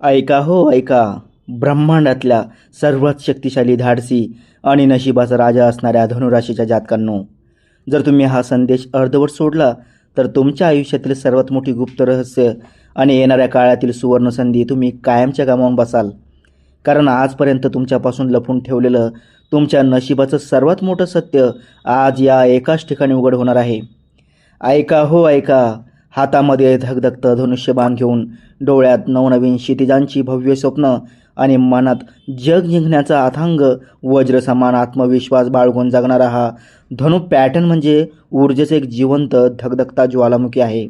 ऐका हो ऐका. ब्रह्मांडातल्या सर्वात शक्तिशाली, धाडसी आणि नशिबाचा राजा असणाऱ्या धनुराशीच्या जातकांनो, जर तुम्ही हा संदेश अर्धवट सोडला तर तुमच्या आयुष्यातील सर्वात मोठी गुप्त रहस्य आणि येणाऱ्या काळातील सुवर्ण संधी तुम्ही कायमच्या गमावून बसाल. कारण आजपर्यंत तुमच्यापासून लपून ठेवलेलं तुमच्या नशिबाचं सर्वात मोठं सत्य आज या एकाच ठिकाणी उघड होणार आहे. ऐका हो ऐका. हातामध्ये धगधगतं धनुष्यबाण घेऊन, डोळ्यात नवनवीन क्षितिजांची भव्य स्वप्न आणि मनात जग जिंकण्याचा अथांग वज्रसमान आत्मविश्वास बाळगून जगणारा हा धनु पॅटर्न म्हणजे ऊर्जेचे एक जिवंत धगधगता ज्वालामुखी आहे.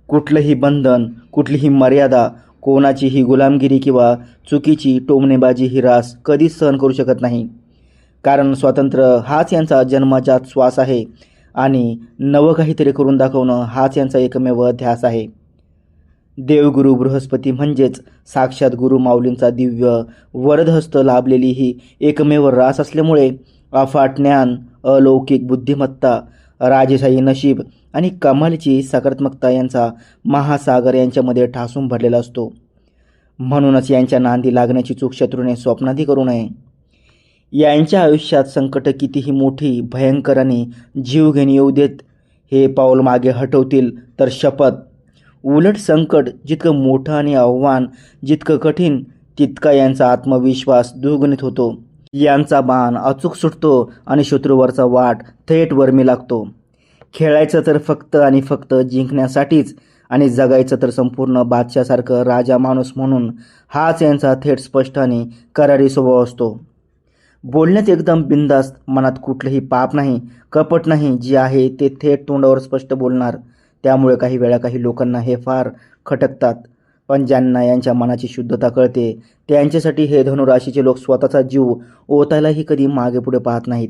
कुठलंही बंधन, कुठलीही मर्यादा, कोणाचीही गुलामगिरी किंवा चुकीची टोमणेबाजी ही रास कधीच सहन करू शकत नाही. कारण स्वातंत्र्य हाच यांचा जन्मजात श्वास आहे आणि नवं काहीतरी करून दाखवणं हाच यांचा एकमेव ध्यास आहे. देवगुरु बृहस्पती म्हणजेच साक्षात गुरु माऊलींचा दिव्य वरदहस्त लाभलेली ही एकमेव रास असल्यामुळे अफाट ज्ञान, अलौकिक बुद्धिमत्ता, राजेशाही नशीब आणि कमालीची सकारात्मकता यांचा महासागर यांच्यामध्ये ठासून भरलेला असतो. म्हणूनच यांच्या नांदी लागण्याची चूक शत्रूने स्वप्नातही करू नये. यांच्या आयुष्यात संकट कितीही मोठी, भयंकर आणि जीवघेणी येऊ देत, हे पाऊल मागे हटवतील तर शपथ. उलट संकट जितकं मोठं आणि आव्हान जितकं कठीण, तितका यांचा आत्मविश्वास द्विगुणित होतो. यांचा बाण अचूक सुटतो आणि शत्रूवरचा वाट थेट वर्मी लागतो. खेळायचं तर फक्त आणि फक्त जिंकण्यासाठीच आणि जगायचं तर संपूर्ण बादशासारखं राजा माणूस म्हणून. हाच यांचा थेट स्पष्ट आणि करारी स्वभाव असतो. बोलण्यात एकदम बिनधास्त, मनात कुठलंही पाप नाही, कपट नाही, जे आहे ते थेट तोंडावर स्पष्ट बोलणार. त्यामुळे काही वेळा काही लोकांना हे फार खटकतात. पण ज्यांना यांच्या मनाची शुद्धता कळते त्यांच्यासाठी हे धनुराशीचे लोक स्वतःचा जीव ओतायलाही कधी मागे पुढे पाहत नाहीत.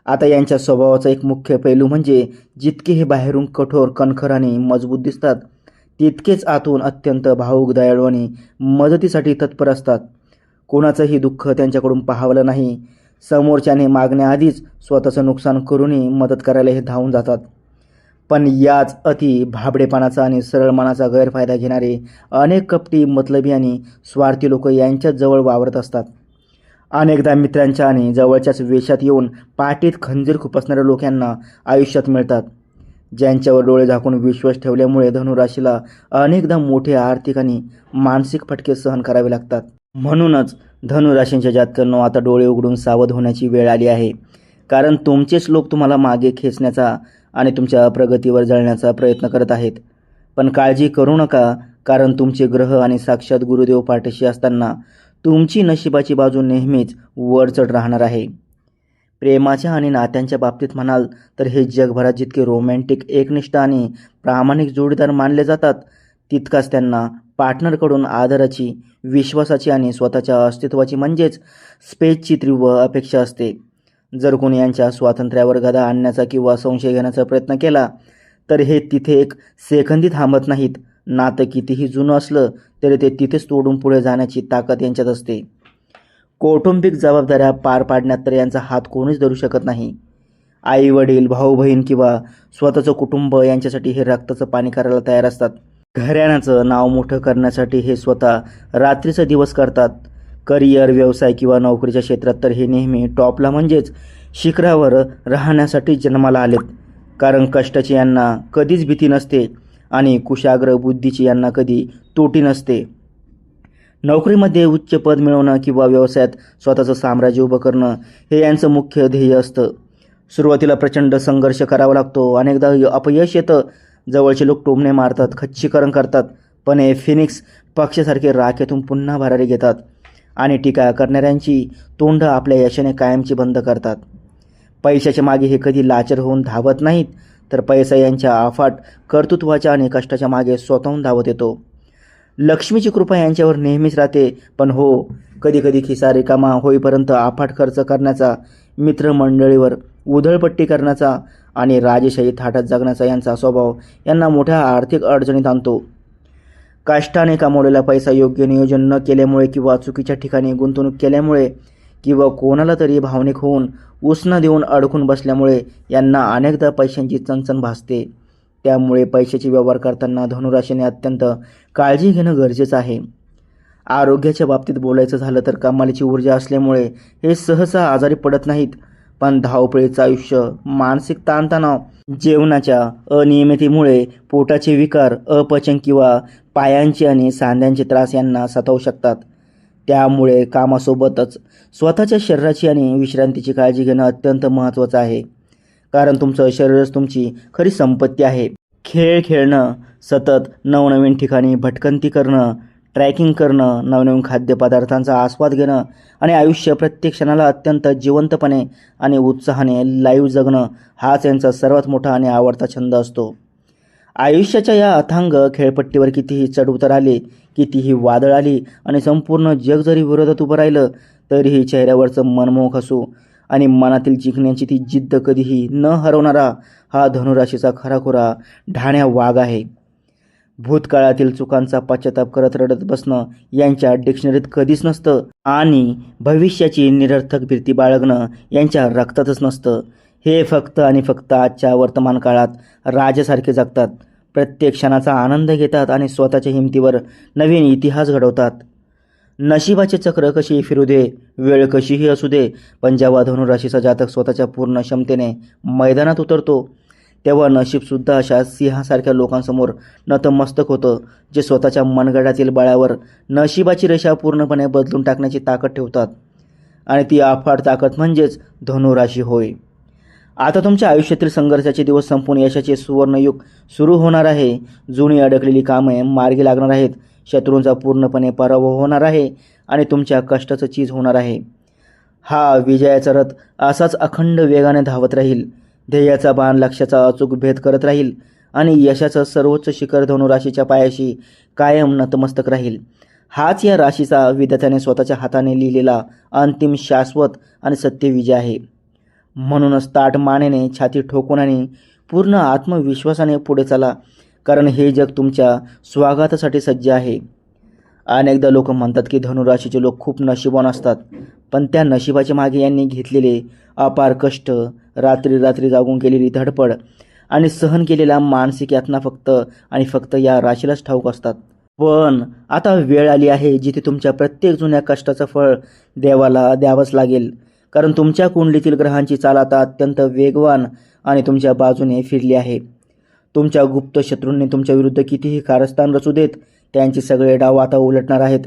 आता यांच्या स्वभावाचा एक मुख्य पैलू म्हणजे जितके हे बाहेरून कठोर, कणखर आणि मजबूत दिसतात, तितकेच आतून अत्यंत भावुक, दयाळू आणि मदतीसाठी तत्पर असतात. कोणाचंही दुःख त्यांच्याकडून पाहावलं नाही, समोरच्याने मागण्याआधीच स्वतःचं नुकसान करूनही मदत करायला हे धावून जातात. पण याच अति भाबडेपणाचा आणि सरळ मनाचा गैरफायदा घेणारे अनेक कपटी, मतलबी आणि स्वार्थी लोक यांच्याच जवळ वावरत असतात. अनेकदा मित्रांच्या आणि जवळच्याच वेशात येऊन पाठीत खंजीर खुपसणाऱ्या लोक यांना आयुष्यात मिळतात. ज्यांच्यावर डोळे झाकून विश्वास ठेवल्यामुळे धनुराशीला अनेकदा मोठे आर्थिक आणि मानसिक फटके सहन करावे लागतात. म्हणूनच धनुराशींच्या जातकांनो, आता डोळे उघडून सावध होण्याची वेळ आली आहे. कारण तुमचेच लोक तुम्हाला मागे खेचण्याचा आणि तुमच्या प्रगतीवर जळण्याचा प्रयत्न करत आहेत. पण काळजी करू नका, कारण तुमचे ग्रह आणि साक्षात गुरुदेव पाठीशी असताना तुमची नशिबाची बाजू नेहमीच वरचढ राहणार आहे. प्रेमाच्या आणि नात्यांच्या बाबतीत म्हणाल तर हे जगभरात जितके रोमॅन्टिक, एकनिष्ठ आणि प्रामाणिक जोडीदार मानले जातात, तितकाच त्यांना पार्टनरकडून आदराची, विश्वासाची आणि स्वतःच्या अस्तित्वाची म्हणजेच स्पेसची तीव्र अपेक्षा असते. जर कोणी यांच्या स्वातंत्र्यावर गदा आणण्याचा किंवा संशय घेण्याचा प्रयत्न केला तर हे तिथे एक सेकंदी थांबत नाहीत. नातं कितीही जुनं असलं तरी ते तिथेच तोडून पुढे जाण्याची ताकद यांच्यात असते. कौटुंबिक जबाबदाऱ्या पार पाडण्यात तर यांचा हात कोणीच धरू शकत नाही. आई वडील, भाऊ बहीण किंवा स्वतःचं कुटुंब यांच्यासाठी हे रक्ताचं पाणी करायला तयार असतात. घराण्याचं नाव मोठं करण्यासाठी हे स्वतः रात्रीचा दिवस करतात. करिअर, व्यवसाय किंवा नोकरीच्या क्षेत्रात तर हे नेहमी टॉपला म्हणजेच शिखरावर राहण्यासाठी जन्माला आलेत. कारण कष्टाची यांना कधीच भीती नसते आणि कुशाग्र बुद्धीची यांना कधी तोटी नसते. नोकरीमध्ये उच्च पद मिळवणं किंवा व्यवसायात स्वतःचं साम्राज्य उभं करणं हे यांचं मुख्य ध्येय असतं. सुरुवातीला प्रचंड संघर्ष करावा लागतो. अनेकदा अपयश येतं, जवळचे लोक टोमणे मारतात, खच्चीकरण करतात, पण हे फिनिक्स पक्षासारखे राखेतून पुन्हा भरारी घेतात आणि टीका करणाऱ्यांची तोंड आपल्या यशाने कायमची बंद करतात. पैशाच्या मागे हे कधी लाचार होऊन धावत नाहीत, तर पैसा यांच्या अफाट कर्तृत्वाच्या आणि कष्टाच्या मागे स्वतःहून धावत येतो. लक्ष्मीची कृपा यांच्यावर नेहमीच राहते. पण हो, कधीकधी खिसा रिकामा होईपर्यंत अफाट खर्च करण्याचा, मित्रमंडळीवर उधळपट्टी करण्याचा आणि राजेशाही थाटात जगण्याचा यांचा स्वभाव यांना मोठ्या आर्थिक अडचणीत आणतो. कष्टाने कमावलेला पैसा योग्य नियोजन न केल्यामुळे किंवा चुकीच्या ठिकाणी गुंतवणूक केल्यामुळे किंवा कोणाला तरी भावनिक होऊन उसना देऊन अडकून बसल्यामुळे यांना अनेकदा पैशांची चणचण भासते. त्यामुळे पैशाचे व्यवहार करताना धनुराशीने अत्यंत काळजी घेणं गरजेचं आहे. आरोग्याच्या बाबतीत बोलायचं झालं तर कमालीची ऊर्जा असल्यामुळे हे सहसा आजारी पडत नाहीत. पण धावपळीचं आयुष्य, मानसिक ताणतणाव, जेवणाच्या अनियमिततेमुळे पोटाचे विकार, अपचन किंवा पायांचे आणि सांध्यांचे त्रास यांना सतावू शकतात. त्यामुळे कामासोबतच स्वतःच्या शरीराची आणि विश्रांतीची काळजी घेणं अत्यंत महत्त्वाचं आहे. कारण तुमचं शरीरच तुमची खरी संपत्ती आहे. खेळ खेळणं, सतत नवनवीन ठिकाणी भटकंती करणं, ट्रॅकिंग करणं, नवनवीन खाद्यपदार्थांचा आस्वाद घेणं आणि आयुष्य प्रत्येक क्षणाला अत्यंत जिवंतपणे आणि उत्साहाने लाईव्ह जगणं हाच यांचा सर्वात मोठा आणि आवडता छंद असतो. आयुष्याच्या या अथांग खेळपट्टीवर कितीही चढउतार आले, कितीही वादळ आली आणि संपूर्ण जग जरी विरोधात उभं राहिलं, तरीही चेहऱ्यावरचं मनमोहक हसू आणि मनातील जिंकण्याची ती जिद्द कधीही न हरवणारा हा धनुराशीचा खराखुरा ढाण्या वाघ आहे. भूतकाळातील चुकांचा पश्चाताप करत रडत बसणं यांच्या डिक्शनरीत कधीच नसतं आणि भविष्याची निरर्थक भीती बाळगणं यांच्या रक्तातच नसतं. हे फक्त आणि फक्त आजच्या वर्तमान काळात राजासारखे जगतात, प्रत्येक क्षणाचा आनंद घेतात आणि स्वतःच्या हिमतीवर नवीन इतिहास घडवतात. नशिबाचे चक्र कशीही फिरू दे, वेळ कशीही असू दे, पण जेव्हा धनुराशीचा जातक स्वतःच्या पूर्ण क्षमतेने मैदानात उतरतो, तेव्हा नशीबसुद्धा अशा सिंहासारख्या लोकांसमोर नतमस्तक होतं, जे स्वतःच्या मनगटातील बळावर नशिबाची रेषा पूर्णपणे बदलून टाकण्याची ताकद ठेवतात. आणि ती अफाट ताकद म्हणजेच धनुराशी होय. आता तुमच्या आयुष्यातील संघर्षाचे दिवस संपून यशाचे सुवर्णयुग सुरू होणार आहे. जुनी अडकलेली कामे मार्गी लागणार आहेत, शत्रूंचा पूर्णपणे पराभव होणार आहे आणि तुमच्या कष्टाचं चीज होणार आहे. हा विजयाचा रथ असाच अखंड वेगाने धावत राहील, ध्येयाचा बाण लक्ष्याचा अचूक भेद करत राहील आणि यशाचं सर्वोच्च शिखर धनुराशीच्या पायाशी कायम नतमस्तक राहील. हाच या राशीचा विधात्याने स्वतःच्या हाताने लिहिलेला अंतिम, शाश्वत आणि सत्य विजय आहे. म्हणूनच ताठ मानेने, छाती ठोकून आणि पूर्ण आत्मविश्वासाने पुढे चला, कारण हे जग तुमच्या स्वागतासाठी सज्ज आहे. अनेकदा लोक म्हणतात की धनुराशीचे लोक खूप नशिबवान असतात, पण त्या नशिबाच्या मागे यांनी घेतलेले अपार कष्ट, रात्री रात्री जागून केलेली धडपड आणि सहन केलेला मानसिक यातना फक्त आणि फक्त या राशीलाच ठाऊक असतात. पण आता वेळ आली आहे जिथे तुमच्या प्रत्येक जुन्या कष्टाचं फळ देवाला द्यावंच लागेल, कारण तुमच्या कुंडलीतील ग्रहांची चाल आता अत्यंत वेगवान आणि तुमच्या बाजूने फिरली आहे. तुमच्या गुप्त शत्रूंनी तुमच्या विरुद्ध कितीही कारस्थान रचू देत, त्यांचे सगळे डाव आता उलटणार आहेत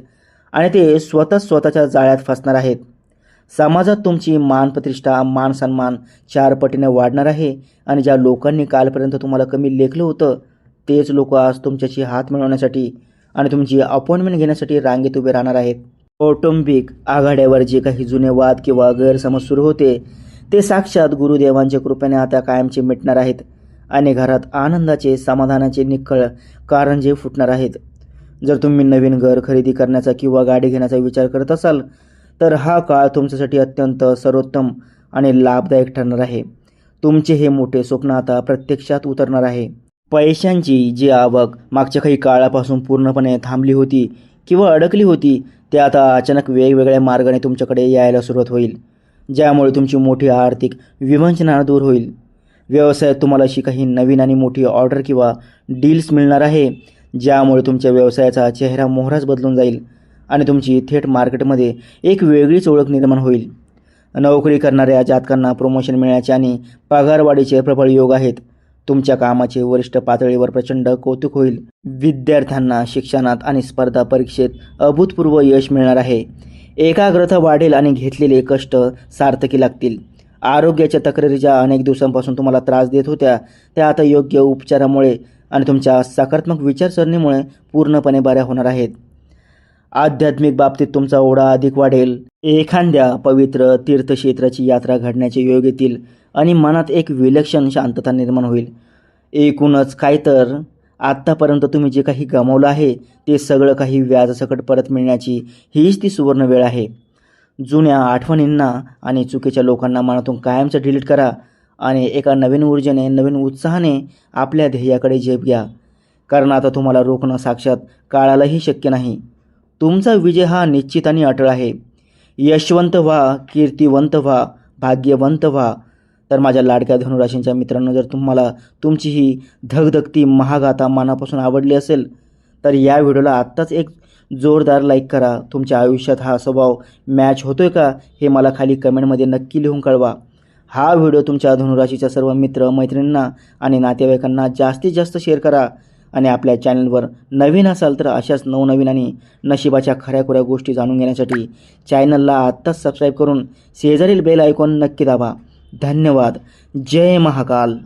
आणि ते स्वतःच्या जाळ्यात फसणार आहेत. समाजात तुमची मानप्रतिष्ठा, मान सन्मान 4 पटीने वाढणार आहे आणि ज्या लोकांनी कालपर्यंत तुम्हाला कमी लेखलं होतं, तेच लोक आज तुमच्याशी हात मिळवण्यासाठी आणि तुमची अपॉइंटमेंट घेण्यासाठी रांगेत उभे राहणार आहेत. कौटुंबिक आघाड्यावर जे काही जुने वाद किंवा गैरसमज सुरू होते, ते साक्षात गुरुदेवांच्या कृपेने आता कायमचे मिटणार आहेत आणि घरात आनंदाचे, समाधानाचे निखळ कारंजे फुटणार आहेत. जर तुम्ही नवीन घर खरेदी करण्याचा किंवा गाडी घेण्याचा विचार करत असाल, तर हा काळ तुमच्यासाठी अत्यंत सर्वोत्तम आणि लाभदायक ठरणार आहे. तुमचे हे मोठे स्वप्न आता प्रत्यक्षात उतरणार आहे. पैशांची जी आवक मागच्या काही काळापासून पूर्णपणे थांबली होती किंवा अडकली होती, ते आता अचानक वेगवेगळ्या मार्गाने तुमच्याकडे यायला सुरुवात होईल, ज्यामुळे तुमची मोठी आर्थिक विवंचना दूर होईल. व्यवसायात तुम्हाला अशी काही नवीन आणि मोठी ऑर्डर किंवा डील्स मिळणार आहे, ज्यामुळे तुमच्या व्यवसायाचा चेहरा मोहराच बदलून जाईल आणि तुमची थेट मार्केटमध्ये एक वेगळीच ओळख निर्माण होईल. नोकरी करणाऱ्या जातकांना प्रमोशन मिळण्याचे आणि पगारवाढीचे प्रबळ योग आहेत. तुमच्या कामाचे वरिष्ठ पातळीवर प्रचंड कौतुक होईल. विद्यार्थ्यांना शिक्षणात आणि स्पर्धा परीक्षेत अभूतपूर्व यश मिळणार आहे. एकाग्रता वाढेल आणि घेतलेले कष्ट सार्थकी लागतील. आरोग्याच्या तक्रारी ज्या अनेक दिवसांपासून तुम्हाला त्रास देत होत्या, त्या आता योग्य उपचारामुळे आणि तुमच्या सकारात्मक विचारसरणीमुळे पूर्णपणे बऱ्या होणार आहेत. आध्यात्मिक बाबतीत तुमचा ओढा अधिक वाढेल. एखाद्या पवित्र तीर्थक्षेत्राची यात्रा घडण्याचे योग येतील आणि मनात एक विलक्षण शांतता निर्माण होईल. एकूणच काय तर आत्तापर्यंत तुम्ही जे काही गमावलं आहे, ते सगळं काही व्याजासकट परत मिळण्याची हीच ती सुवर्ण वेळ आहे. जुन्या आठवणींना आणि चुकीच्या लोकांना मनातून कायमचं डिलीट करा आणि एका नवीन ऊर्जेने, नवीन उत्साहाने आपल्या ध्येयाकडे झेप घ्या, कारण आता तुम्हाला रोखणं साक्षात काळालाही शक्य नाही. तुमचा विजय हा निश्चित आणि अटळ आहे. यशवंत व्हा, कीर्तिवंत व्हा, भाग्यवंत व्हा. तर माझ्या लाडक्या धनुराशींच्या मित्रांनो, जर तुम्हाला तुमची ही धगधगती महागाथा मनापासून आवडली असेल, तर या व्हिडिओला आत्ताच एक जोरदार लाईक करा. तुमच्या आयुष्यात हा स्वभाव मॅच होतोय का हे मला खाली कमेंटमध्ये नक्की लिहून कळवा. हा व्हिडिओ तुमच्या धनुराशीच्या सर्व मित्र मैत्रिणींना आणि नातेवाईकांना जास्तीत जास्त शेअर करा. आणि आपल्या चॅनलवर नवीन असाल तर अशाच नवनवीन आणि नशिबाच्या खऱ्याखुऱ्या गोष्टी जाणून घेण्यासाठी चॅनलला आत्ताच सबस्क्राईब करून शेजारील बेल आयकॉन नक्की दाबा. धन्यवाद. जय महाकाल.